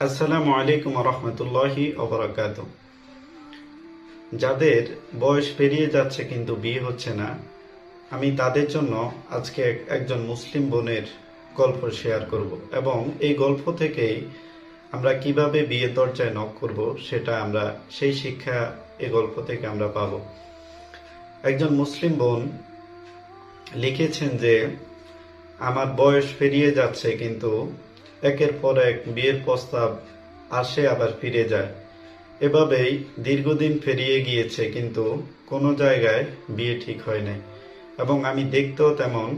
আসসালামু আলাইকুম রহমতুল্লাহি ওবরাকাত। যাদের বয়স পেরিয়ে যাচ্ছে কিন্তু বিয়ে হচ্ছে না, আমি তাদের জন্য আজকে একজন মুসলিম বোনের গল্প শেয়ার করব এবং এই গল্প থেকেই আমরা কিভাবে বিয়ের দরজায় নক করব সেটা আমরা সেই শিক্ষা এই গল্প থেকে আমরা পাব। একজন মুসলিম বোন লিখেছেন যে আমার বয়স পেরিয়ে যাচ্ছে কিন্তু একের পর এক বিয়ের প্রস্তাব আসে আবার ফিরে যায়। এভাবেই দীর্ঘদিন পেরিয়ে গিয়েছে কিন্তু কোনো জায়গায় বিয়ে ঠিক হয় নাই এবং আমি দেখতেও তেমন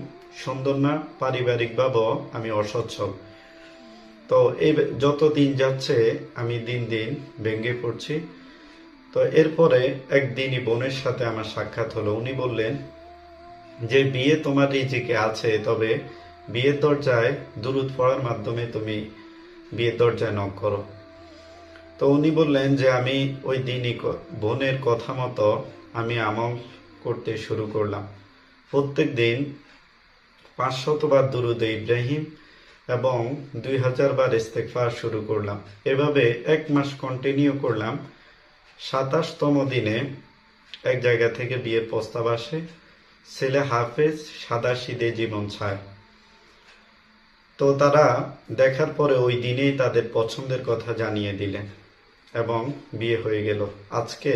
সুন্দর না, পারিবারিকভাবেও আমি অসচ্ছল। তো এই যত দিন যাচ্ছে আমি দিন দিন ভেঙে পড়ছি। তো এরপরে একদিনই বোনের সাথে আমার সাক্ষাৎ হলো। উনি বললেন যে বিয়ে তোমার রিজিকে আছে, তবে বিয়ের দরজায় দুরূদ পড়ার মাধ্যমে তুমি বিয়ের দরজায় নক করো। তো উনি বললেন যে আমি ওই দিনই বোনের কথা মতো আমি আমল করতে শুরু করলাম। প্রত্যেক দিন 500 বার দুরুদে ইব্রাহিম এবং 2000 বার ইস্তেগফার শুরু করলাম। এভাবে 1 মাস কন্টিনিউ করলাম। 27তম দিনে এক জায়গা থেকে বিয়ের প্রস্তাব আসে। ছেলে হাফেজ, সাদাসিধে জীবন চায়। তো তারা দেখার পরে ওই দিনেই তাদের পছন্দের কথা জানিয়ে দিলেন এবং বিয়ে হয়ে গেল। আজকে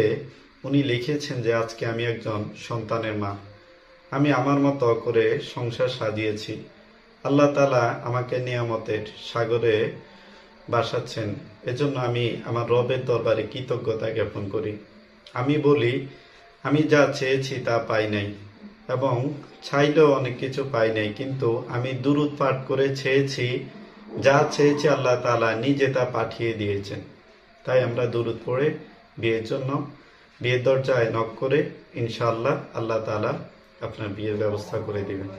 উনি লিখেছেন যে আজকে আমি একজন সন্তানের মা। আমি আমার মতো করে সংসার সাজিয়েছি। আল্লাহ তাআলা আমাকে নিয়ামতের সাগরে বাসাচ্ছেন। এজন্য আমি আমার রবের দরবারে কৃতজ্ঞতা জ্ঞাপন করি। আমি বলি, আমি যা চেয়েছি তা পাই নাই এবং চাইলেও অনেক কিছু পাই নাই, কিন্তু আমি দুরূদ পাঠ করে চেয়েছি, যা চেয়েছি আল্লাহ তাআলা নিজে তা পাঠিয়ে দিয়েছেন। তাই আমরা দুরূদ পড়ে বিয়ের দরজায় নক করে ইনশাআল্লাহ আল্লাহ তাআলা আপনার বিয়ের ব্যবস্থা করে দিবেন।